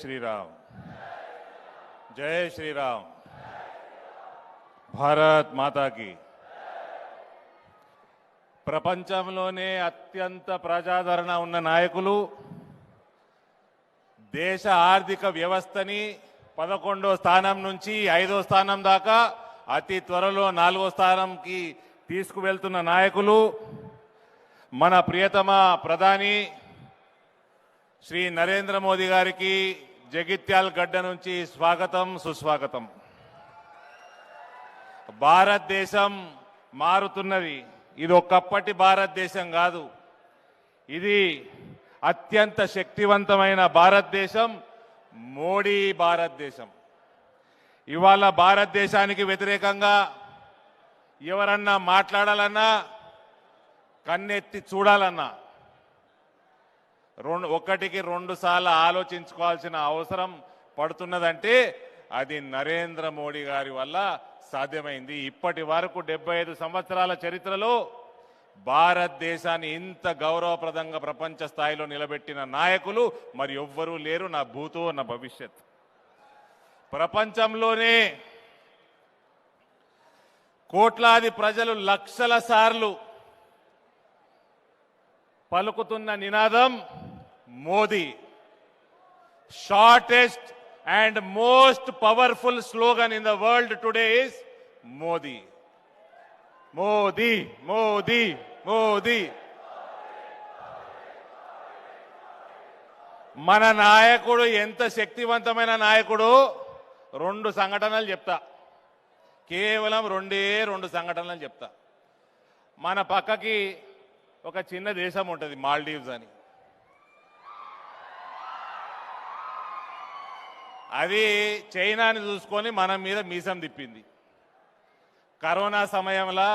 श्री राम, जय श्री राम। भारत माता की। ప్రపంచంలోనే అత్యంత ప్రజాదరణ ఉన్న నాయకులు దేశ ఆర్థిక వ్యవస్థని 11వ స్థానం నుంచి 5వ స్థానం దాకా అతి త్వరలో 4వ స్థానంకి తీసుకువెళ్తున్న నాయకులు మన ప్రియతమ ప్రధాని శ్రీ నరేంద్ర మోదీ గారికి జగిత్యాల గడ్డ నుంచి స్వాగతం సుస్వాగతం। భారతదేశం మారుతున్నది। ఇది ఒకప్పటి భారతదేశం కాదు, ఇది అత్యంత శక్తివంతమైన భారతదేశం, మోడీ భారతదేశం। ఇవాళ భారతదేశానికి వ్యతిరేకంగా ఎవరన్నా మాట్లాడాలన్నా, కన్నెత్తి చూడాలన్నా ఒకటికి 2 సార్లు ఆలోచించుకోవాల్సిన అవసరం పడుతున్నదంటే అది నరేంద్ర మోడీ గారి వల్ల సాధ్యమైంది। ఇప్పటి వరకు 75 సంవత్సరాల చరిత్రలో భారతదేశాన్ని ఇంత గౌరవప్రదంగా ప్రపంచ స్థాయిలో నిలబెట్టిన నాయకులు మరి ఎవ్వరూ లేరు, నా భూతో నా భవిష్యత్। ప్రపంచంలోనే కోట్లాది ప్రజలు లక్షల సార్లు పలుకుతున్న నినాదం Modi. Shortest and most powerful slogan in the world today is Modi. Modi, Modi, Modi. మన నాయకుడు ఎంత శక్తివంతమైన నాయకుడు, 2 సంఘటనలు చెప్తా, కేవలం 2 సంఘటనలు చెప్తా। మన పక్కకి ఒక చిన్న దేశం ఉంటుంది మాల్దీవ్స్ అని, అది చైనాని చూసుకొని మన మీద మీసం తిప్పింది। కరోనా సమయంలో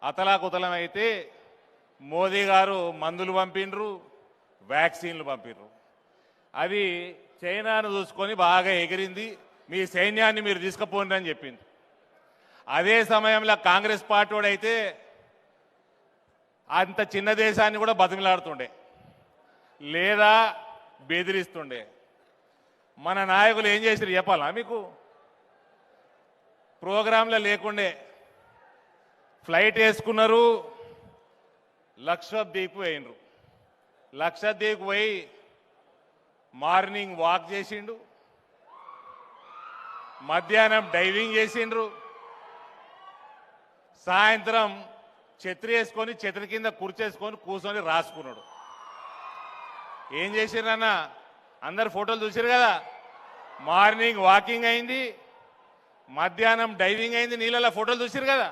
అతలాకుతలం అయితే మోదీ గారు మందులు పంపిండ్రు, వ్యాక్సిన్లు పంపిండ్రు। అది చైనాను చూసుకొని బాగా ఎగిరింది, మీ సైన్యాన్ని మీరు తీసుకుపోండి అని చెప్పింది। అదే సమయంలో కాంగ్రెస్ పార్టీ అయితే అంత చిన్న దేశాన్ని కూడా బతిమిలాడుతుండే లేదా బెదిరిస్తుండే। మన నాయకులు ఏం చేశారు చెప్పాలా మీకు? ప్రోగ్రాంలో లేకుండే ఫ్లైట్ వేసుకున్నారు, లక్షద్వీప్ పోయినరు। లక్షద్వీప్ పోయి మార్నింగ్ వాక్ చేసిండు, మధ్యాహ్నం డైవింగ్ చేసిండ్రు, సాయంత్రం ఛత్రి వేసుకొని ఛత్రి కింద కూర్చేసుకొని కూర్చొని రాసుకున్నాడు। ఏం చేసిండ్రన్నా? అందరు ఫోటోలు చూసారు కదా, మార్నింగ్ వాకింగ్ అయింది, మధ్యాహ్నం డైవింగ్ అయింది, నీళ్ళలో ఫోటోలు చూసారు కదా,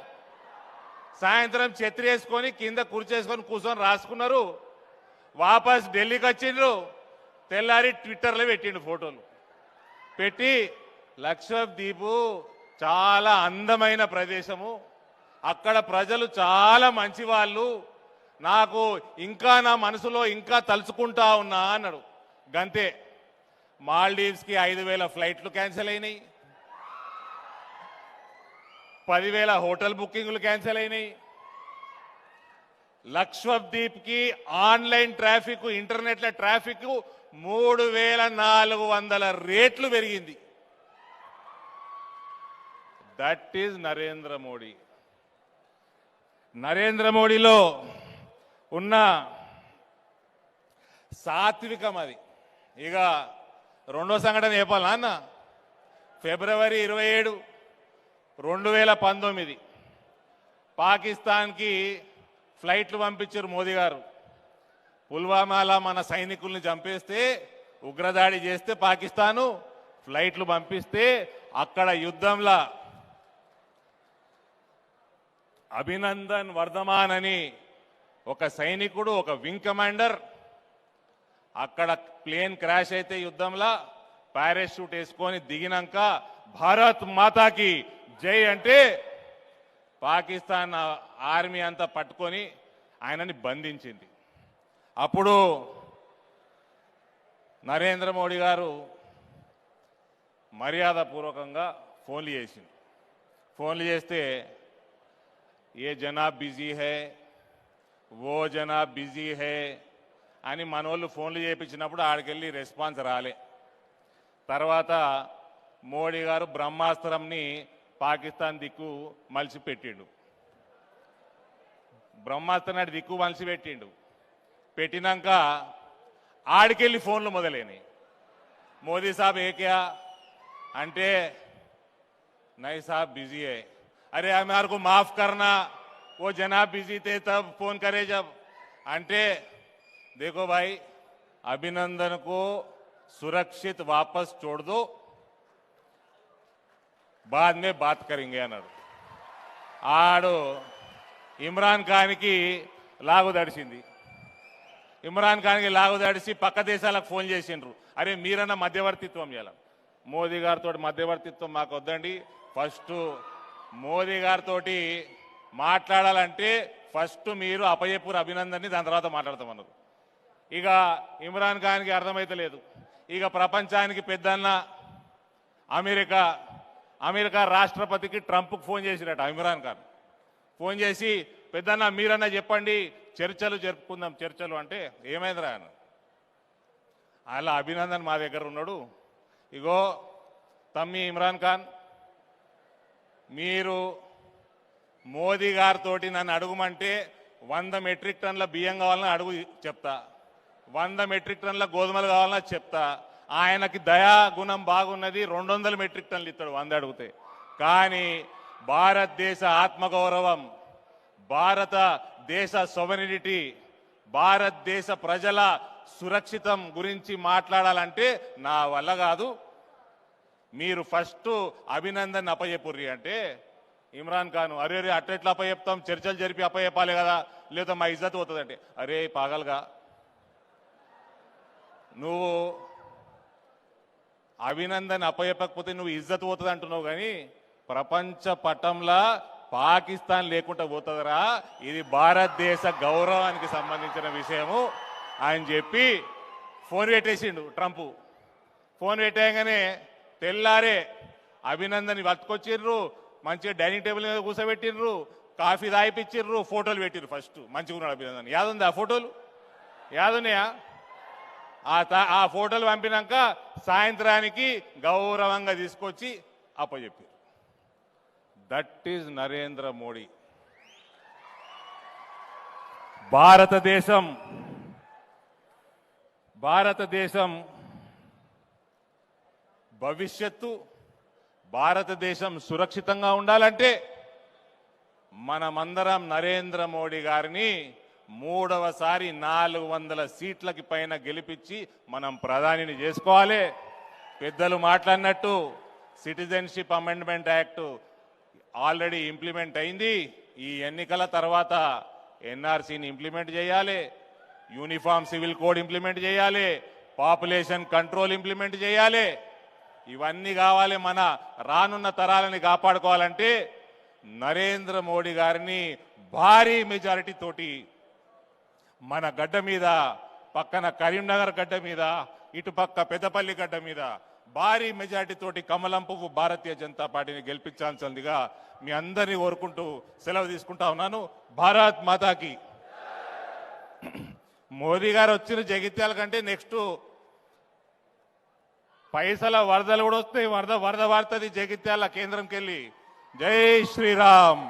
సాయంత్రం ఛత్రి వేసుకొని కింద కూర్చేసుకొని కూర్చొని రాసుకున్నారు, వాపస్ ఢిల్లీకి వచ్చిండ్రు, తెల్లారి ట్విట్టర్లో పెట్టిండు ఫోటోలు పెట్టి, లక్షద్వీప్ చాలా అందమైన ప్రదేశము, అక్కడ ప్రజలు చాలా మంచి వాళ్ళు, నాకు ఇంకా నా మనసులో ఇంకా తలుచుకుంటా ఉన్నా అన్నాడు। గంతే, మాల్దీవ్స్కి 5,000 ఫ్లైట్లు క్యాన్సిల్ అయినాయి, 10,000 హోటల్ బుకింగ్లు క్యాన్సిల్ అయినాయి, లక్షద్వీప్కి ఆన్లైన్ ట్రాఫిక్, ఇంటర్నెట్ల ట్రాఫిక్ 3,400 రేట్లు పెరిగింది। That is Narendra Modi. నరేంద్ర మోడీలో ఉన్న సాత్వికం అది। ఇక 2వ సంఘటన చెప్పాలా అన్న? ఫిబ్రవరి 27, 2019 పాకిస్తాన్కి ఫ్లైట్లు పంపించారు మోదీ గారు। పుల్వామాలో మన సైనికుల్ని చంపేస్తే, ఉగ్రదాడి చేస్తే పాకిస్తాను ఫ్లైట్లు పంపిస్తే, అక్కడ యుద్ధంలో అభినందన్ వర్ధమాన్ అని ఒక సైనికుడు, ఒక వింగ్ కమాండర్, అక్కడ ప్లేన్ క్రాష్ అయితే యుద్ధంలో పారాషూట్ వేసుకొని దిగినాక భారత్ మాతాకి జై అంటే పాకిస్తాన్ ఆర్మీ అంతా పట్టుకొని ఆయనని బంధించింది। అప్పుడు నరేంద్ర మోడీ గారు మర్యాదపూర్వకంగా ఫోన్లు చేసింది। ఫోన్లు చేస్తే ఏ జనాబ్ బిజీ హై, वो जनाब बिजी है అని మనోళ్ళు ఫోన్లు చేయించినప్పుడు ఆడికెళ్ళి రెస్పాన్స్ రాలే। తర్వాత మోడీ గారు బ్రహ్మాస్త్రంని పాకిస్తాన్ దిక్కు మలిసి పెట్టిండు. బ్రహ్మాస్త్రం దిక్కు మలిసి పెట్టినాక ఆడికెళ్ళి ఫోన్లు మొదలైనవి. మోదీ సాబ్ ఏ క్యా అంటే नहीं साहब बिजी है. अरे हमारे को माफ करना, वो जनाब बिजी थे तब फोन करे जब. अंटे देखो भाई, अभिनंदन को सुरक्षित वापस छोड़ दो, बाद में बात करेंगे అన్నారు. ఆడు ఇమ్రాన్ ఖాన్కి లాగు దడిచింది. ఇమ్రాన్ ఖాన్కి లాగు దడిచి పక్క దేశాలకు ఫోన్ చేసిండ్రు. అరే మీరన్న మధ్యవర్తిత్వం చేయాలి. మోదీ గారితో మధ్యవర్తిత్వం మాకు వద్దండి. ఫస్ట్ మోదీ గారితో మాట్లాడాలంటే ఫస్ట్ మీరు అపయపూర్ అభినందన్ని దాని తర్వాత మాట్లాడతామన్నారు. ఇక ఇమ్రాన్ ఖాన్కి అర్థమైతలేదు. ఇక ప్రపంచానికి పెద్దన్న అమెరికా రాష్ట్రపతికి ట్రంప్కి ఫోన్ చేసిరట ఇమ్రాన్ ఖాన్. ఫోన్ చేసి పెద్దన్న మీరన్నా చెప్పండి, చర్చలు జరుపుకుందాం. చర్చలు అంటే ఏమైందిరా అని. అలా అభినందన్ మా దగ్గర ఉన్నాడు. ఇగో తమ్మి ఇమ్రాన్ ఖాన్, మీరు మోదీ గారితో నన్ను అడుగుమంటే 100 మెట్రిక్ టన్నుల బియ్యం కావాలని అడుగు చెప్తా, 100 మెట్రిక్ టన్నుల గోధుమలు కావాలన్నా చెప్తా. ఆయనకి దయా గుణం బాగున్నది, 200 మెట్రిక్ టన్నులు ఇస్తాడు 100 అడిగితే. కానీ భారతదేశ ఆత్మగౌరవం, భారతదేశ సోవరెనిటీ, భారతదేశ ప్రజల సురక్షితం గురించి మాట్లాడాలంటే నా వల్ల కాదు. మీరు ఫస్ట్ అభినందన్ అప్పచెప్పుర్రి అంటే ఇమ్రాన్ ఖాన్ అరే అట్లెట్లా అప్పచెప్తాం, చర్చలు జరిపి అప్పచెప్పాలి కదా, లేదా మా ఇజ్జత్ పోతుందంటే. అరే పాగల్గా, నువ్వు అభినందన్ అప్పచెప్పకపోతే నువ్వు ఇజ్జత్ పోతుంది అంటున్నావు, కానీ ప్రపంచ పటంలో పాకిస్తాన్ లేకుండా పోతుందరా, ఇది భారతదేశ గౌరవానికి సంబంధించిన విషయము అని చెప్పి ఫోన్ పెట్టేసిండు ట్రంప్. ఫోన్ పెట్టేయగానే తెల్లారే అభినందన్ పట్టుకొచ్చిర్రు, మంచిగా డైనింగ్ టేబుల్ మీద కూర్చోబెట్టిర్రు, కాఫీ తాగిపిచ్చిర్రు, ఫోటోలు పెట్టిర్రు. ఫస్ట్ మంచిగా ఉన్నాడు అభినందన్. యాదుంది ఆ ఫోటోలు? యాదున్నాయా? ఆ ఫోటోలు పంపినాక సాయంత్రానికి గౌరవంగా తీసుకొచ్చి అప్పచెప్పారు. That is Narendra Modi. భారతదేశం భవిష్యత్తు, భారతదేశం సురక్షితంగా ఉండాలంటే మనమందరం నరేంద్ర మోడీ గారిని 3వసారి 400 సీట్లకి పైన గెలిపించి మనం ప్రధానిని చేసుకోవాలి. పెద్దలు మాట్లాడినట్టు citizenship amendment act already implement అయింది. ఈ ఎన్నికల తర్వాత ఎన్ఆర్సీని ఇంప్లిమెంట్ చేయాలి, యూనిఫామ్ సివిల్ కోడ్ ఇంప్లిమెంట్ చేయాలి, పాపులేషన్ కంట్రోల్ ఇంప్లిమెంట్ చేయాలి. ఇవన్నీ కావాలి. మన రానున్న తరాలని కాపాడుకోవాలంటే నరేంద్ర మోడీ గారిని భారీ మెజారిటీ తోటి మన గడ్డ మీద, పక్కన కరీంనగర్ గడ్డ మీద, ఇటుపక్క పెద్దపల్లి గడ్డ మీద భారీ మెజారిటీ తోటి కమలం పువ్వు భారతీయ జనతా పార్టీని గెలిపించాల్సిందిగా మీ అందరినీ కోరుకుంటూ సెలవు తీసుకుంటా ఉన్నాను. భారత్ మాతాకి. మోదీ గారు వచ్చిన జగిత్యాల కంటే నెక్స్ట్ పైసల వరదలు కూడా వస్తాయి. వరద పడుతుంది జగిత్యాల కేంద్రంకి వెళ్ళి. జై శ్రీరామ్.